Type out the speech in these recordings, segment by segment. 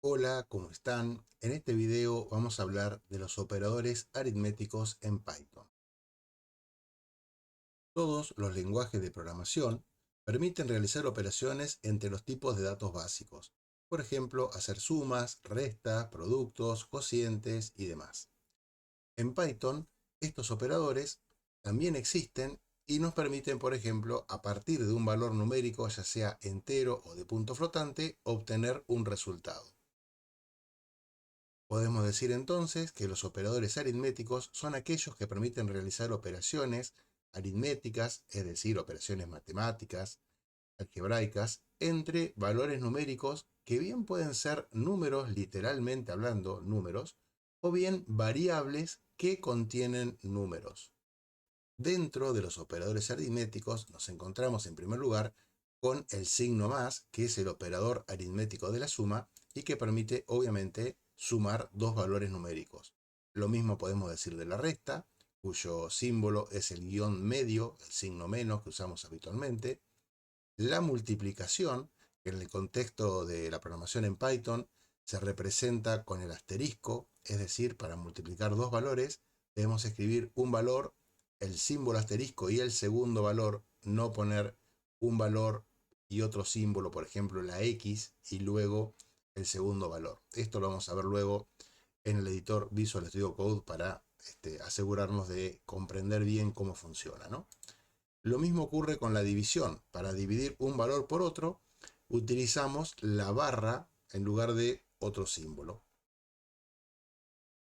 Hola, ¿cómo están? En este video vamos a hablar de los operadores aritméticos en Python. Todos los lenguajes de programación permiten realizar operaciones entre los tipos de datos básicos. Por ejemplo, hacer sumas, restas, productos, cocientes y demás. En Python, estos operadores también existen y nos permiten, por ejemplo, a partir de un valor numérico, ya sea entero o de punto flotante, obtener un resultado. Podemos decir entonces que los operadores aritméticos son aquellos que permiten realizar operaciones aritméticas, es decir, operaciones matemáticas, algebraicas, entre valores numéricos que bien pueden ser números, literalmente hablando, números, o bien variables que contienen números. Dentro de los operadores aritméticos nos encontramos en primer lugar con el signo más, que es el operador aritmético de la suma y que permite obviamente sumar dos valores numéricos. Lo mismo podemos decir de la resta, cuyo símbolo es el guión medio, el signo menos que usamos habitualmente. La multiplicación, que en el contexto de la programación en Python se representa con el asterisco, es decir, para multiplicar dos valores debemos escribir un valor, el símbolo asterisco y el segundo valor, no poner un valor y otro símbolo, por ejemplo la X, y luego el segundo valor. Esto lo vamos a ver luego en el editor Visual Studio Code para asegurarnos de comprender bien cómo funciona, ¿no? Lo mismo ocurre con la división. Para dividir un valor por otro, utilizamos la barra en lugar de otro símbolo.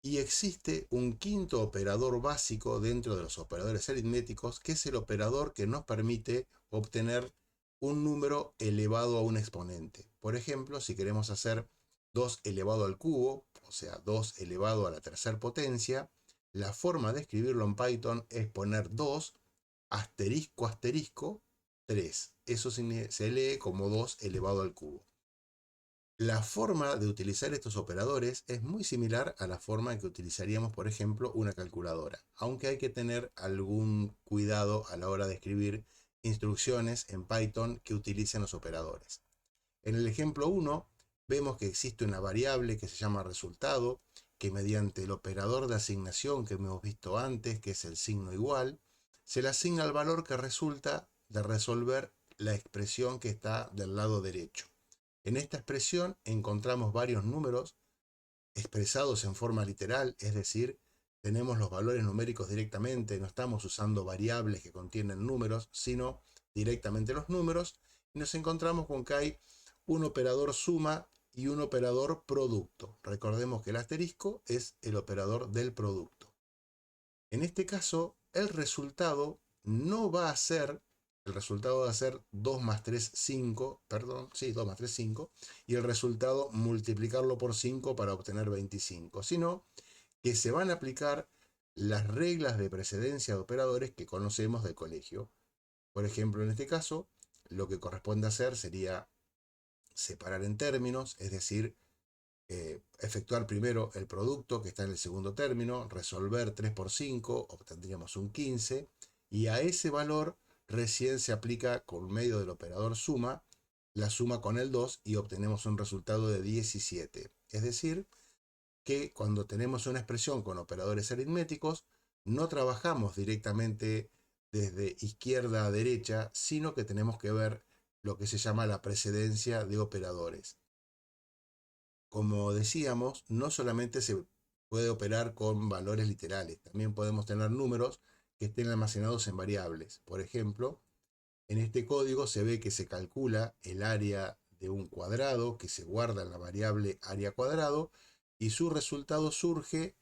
Y existe un quinto operador básico dentro de los operadores aritméticos, que es el operador que nos permite obtener un número elevado a un exponente. Por ejemplo, si queremos hacer 2 elevado al cubo, o sea, 2 elevado a la tercera potencia, la forma de escribirlo en Python es poner 2 asterisco asterisco 3. Eso se lee como 2 elevado al cubo. La forma de utilizar estos operadores es muy similar a la forma en que utilizaríamos, por ejemplo, una calculadora, aunque hay que tener algún cuidado a la hora de escribir instrucciones en Python que utilicen los operadores. En el ejemplo 1 vemos que existe una variable que se llama resultado, que mediante el operador de asignación que hemos visto antes, que es el signo igual, se le asigna el valor que resulta de resolver la expresión que está del lado derecho. En esta expresión encontramos varios números expresados en forma literal, es decir, tenemos los valores numéricos directamente, no estamos usando variables que contienen números, sino directamente los números, y nos encontramos con que hay un operador suma y un operador producto. Recordemos que el asterisco es el operador del producto. En este caso, el resultado no va a ser, el resultado va a ser 2 más 3, 5, perdón, sí, 2 más 3, 5, y el resultado multiplicarlo por 5 para obtener 25, sino que se van a aplicar las reglas de precedencia de operadores que conocemos del colegio. Por ejemplo, en este caso, lo que corresponde hacer sería separar en términos, es decir, efectuar primero el producto que está en el segundo término, resolver 3 por 5, obtendríamos un 15, y a ese valor recién se aplica con medio del operador suma, la suma con el 2 y obtenemos un resultado de 17. Es decir, que cuando tenemos una expresión con operadores aritméticos, no trabajamos directamente desde izquierda a derecha, sino que tenemos que ver lo que se llama la precedencia de operadores. Como decíamos, no solamente se puede operar con valores literales, también podemos tener números que estén almacenados en variables. Por ejemplo, en este código se ve que se calcula el área de un cuadrado que se guarda en la variable área cuadrado y su resultado surge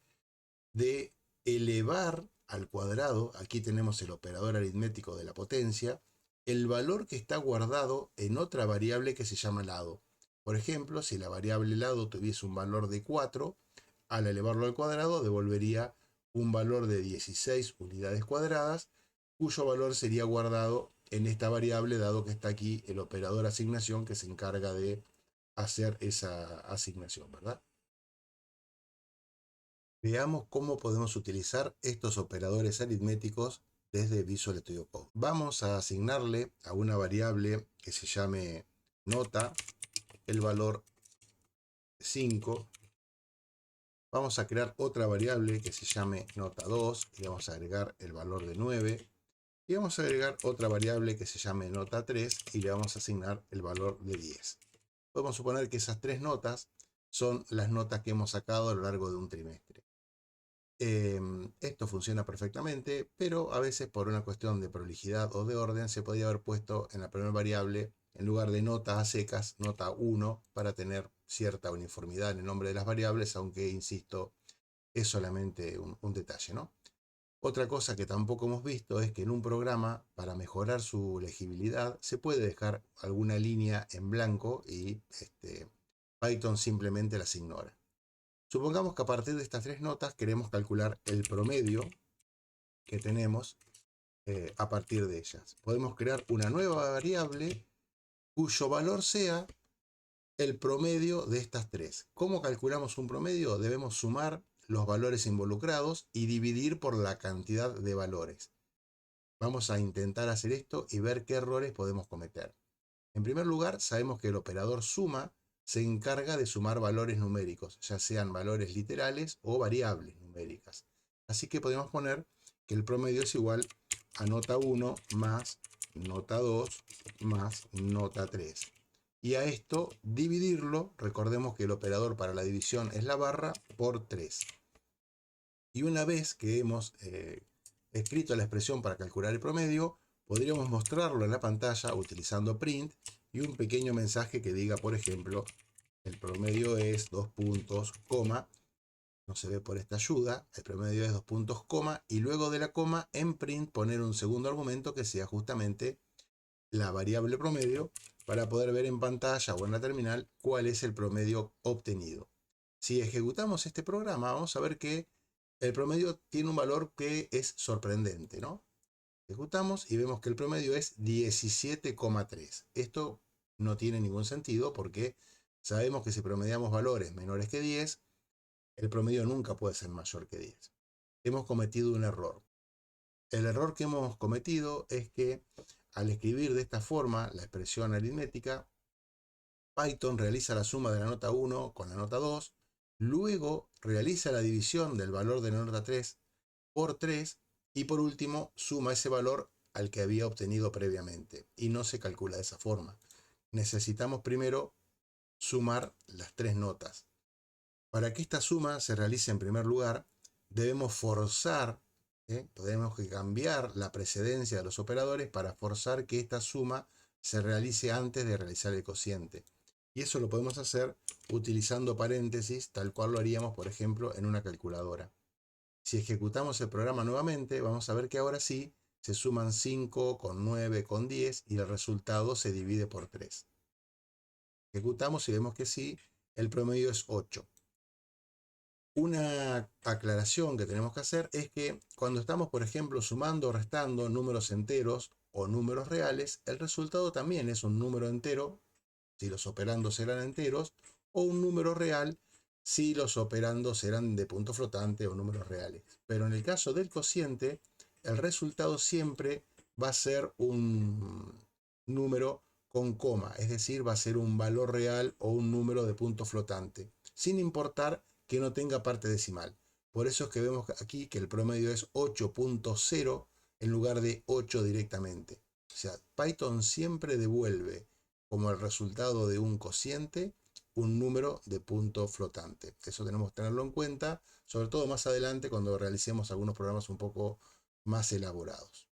de elevar al cuadrado, aquí tenemos el operador aritmético de la potencia, el valor que está guardado en otra variable que se llama lado. Por ejemplo, si la variable lado tuviese un valor de 4, al elevarlo al cuadrado devolvería un valor de 16 unidades cuadradas, cuyo valor sería guardado en esta variable, dado que está aquí el operador asignación que se encarga de hacer esa asignación, ¿verdad? Veamos cómo podemos utilizar estos operadores aritméticos desde Visual Studio Code. Vamos a asignarle a una variable que se llame nota el valor 5. Vamos a crear otra variable que se llame nota 2 y vamos a agregar el valor de 9. Y vamos a agregar otra variable que se llame nota 3 y le vamos a asignar el valor de 10. Podemos suponer que esas tres notas son las notas que hemos sacado a lo largo de un trimestre. Esto funciona perfectamente, pero a veces por una cuestión de prolijidad o de orden se podría haber puesto en la primera variable, en lugar de notas a secas, nota 1, para tener cierta uniformidad en el nombre de las variables, aunque, insisto, es solamente un detalle, ¿no? Otra cosa que tampoco hemos visto es que en un programa, para mejorar su legibilidad, se puede dejar alguna línea en blanco y Python simplemente las ignora. Supongamos que a partir de estas tres notas queremos calcular el promedio que tenemos a partir de ellas. Podemos crear una nueva variable cuyo valor sea el promedio de estas tres. ¿Cómo calculamos un promedio? Debemos sumar los valores involucrados y dividir por la cantidad de valores. Vamos a intentar hacer esto y ver qué errores podemos cometer. En primer lugar, sabemos que el operador suma se encarga de sumar valores numéricos, ya sean valores literales o variables numéricas. Así que podemos poner que el promedio es igual a nota 1 más nota 2 más nota 3. Y a esto dividirlo, recordemos que el operador para la división es la barra, por 3. Y una vez que hemos escrito la expresión para calcular el promedio, podríamos mostrarlo en la pantalla utilizando print y un pequeño mensaje que diga, por ejemplo, el promedio es 2 puntos, coma, no se ve por esta ayuda, el promedio es 2 puntos, coma, y luego de la coma en print poner un segundo argumento que sea justamente la variable promedio para poder ver en pantalla o en la terminal cuál es el promedio obtenido. Si ejecutamos este programa, vamos a ver que el promedio tiene un valor que es sorprendente, ¿no? Ejecutamos y vemos que el promedio es 17,3. Esto no tiene ningún sentido porque sabemos que si promediamos valores menores que 10, el promedio nunca puede ser mayor que 10. Hemos cometido un error. El error que hemos cometido es que al escribir de esta forma la expresión aritmética, Python realiza la suma de la nota 1 con la nota 2, luego realiza la división del valor de la nota 3 por 3 y por último suma ese valor al que había obtenido previamente y no se calcula de esa forma. Necesitamos primero sumar las tres notas. Para que esta suma se realice en primer lugar, debemos forzar, tenemos que cambiar la precedencia de los operadores para forzar que esta suma se realice antes de realizar el cociente. Y eso lo podemos hacer utilizando paréntesis, tal cual lo haríamos, por ejemplo, en una calculadora. Si ejecutamos el programa nuevamente, vamos a ver que ahora sí se suman 5 con 9 con 10 y el resultado se divide por 3. Ejecutamos y vemos que sí, el promedio es 8. Una aclaración que tenemos que hacer es que cuando estamos, por ejemplo, sumando o restando números enteros o números reales, el resultado también es un número entero, si los operandos eran enteros, o un número real, si los operandos eran de punto flotante o números reales. Pero en el caso del cociente, el resultado siempre va a ser un número con coma, es decir, va a ser un valor real o un número de punto flotante, sin importar que no tenga parte decimal. Por eso es que vemos aquí que el promedio es 8.0 en lugar de 8 directamente. O sea, Python siempre devuelve como el resultado de un cociente un número de punto flotante. Eso tenemos que tenerlo en cuenta, sobre todo más adelante cuando realicemos algunos programas un poco más elaborados.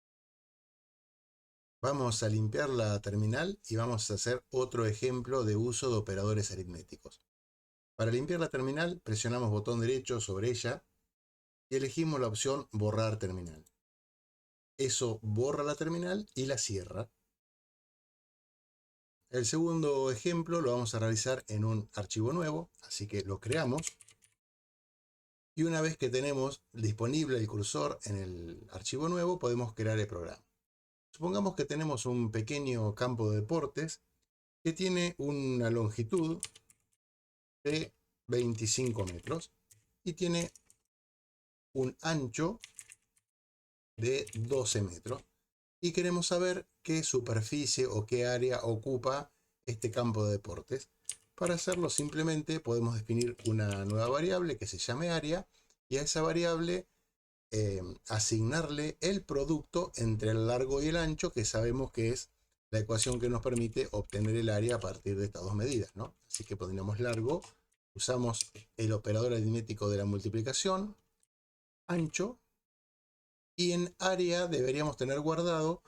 Vamos a limpiar la terminal y vamos a hacer otro ejemplo de uso de operadores aritméticos. Para limpiar la terminal, presionamos botón derecho sobre ella y elegimos la opción borrar terminal. Eso borra la terminal y la cierra. El segundo ejemplo lo vamos a realizar en un archivo nuevo, así que lo creamos. Y una vez que tenemos disponible el cursor en el archivo nuevo, podemos crear el programa. Supongamos que tenemos un pequeño campo de deportes que tiene una longitud de 25 metros y tiene un ancho de 12 metros. Y queremos saber qué superficie o qué área ocupa este campo de deportes. Para hacerlo simplemente podemos definir una nueva variable que se llame área y a esa variable asignarle el producto entre el largo y el ancho, que sabemos que es la ecuación que nos permite obtener el área a partir de estas dos medidas, ¿no? Así que pondríamos largo, usamos el operador aritmético de la multiplicación, ancho, y en área deberíamos tener guardado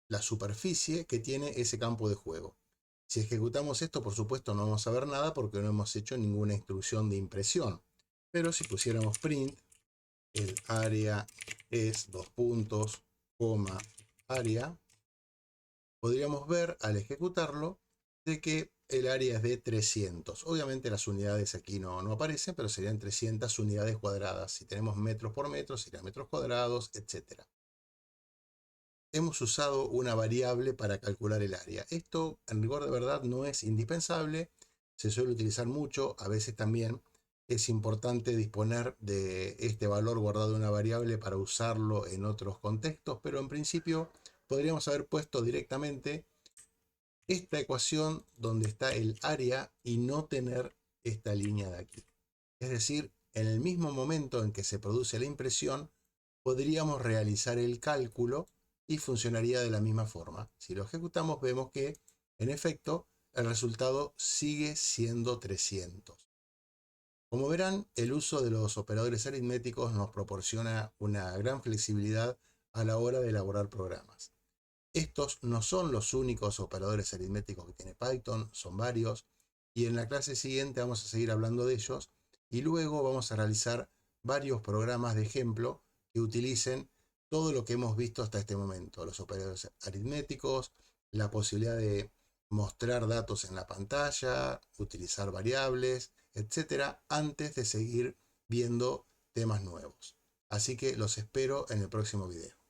la superficie que tiene ese campo de juego. Si ejecutamos esto, por supuesto, no vamos a ver nada porque no hemos hecho ninguna instrucción de impresión. Pero si pusiéramos print, el área es coma, área, podríamos ver al ejecutarlo de que el área es de 300. Obviamente las unidades aquí no aparecen, pero serían 300 unidades cuadradas. Si tenemos metros por metro, serían metros cuadrados, etc. Hemos usado una variable para calcular el área. Esto, en rigor de verdad, no es indispensable. Se suele utilizar mucho. A veces también es importante disponer de este valor guardado en una variable para usarlo en otros contextos. Pero en principio podríamos haber puesto directamente esta ecuación donde está el área y no tener esta línea de aquí. Es decir, en el mismo momento en que se produce la impresión, podríamos realizar el cálculo y funcionaría de la misma forma. Si lo ejecutamos, vemos que, en efecto, el resultado sigue siendo 300. Como verán, el uso de los operadores aritméticos nos proporciona una gran flexibilidad a la hora de elaborar programas. Estos no son los únicos operadores aritméticos que tiene Python, son varios, y en la clase siguiente vamos a seguir hablando de ellos, y luego vamos a realizar varios programas de ejemplo que utilicen todo lo que hemos visto hasta este momento, los operadores aritméticos, la posibilidad de mostrar datos en la pantalla, utilizar variables, etcétera, antes de seguir viendo temas nuevos. Así que los espero en el próximo video.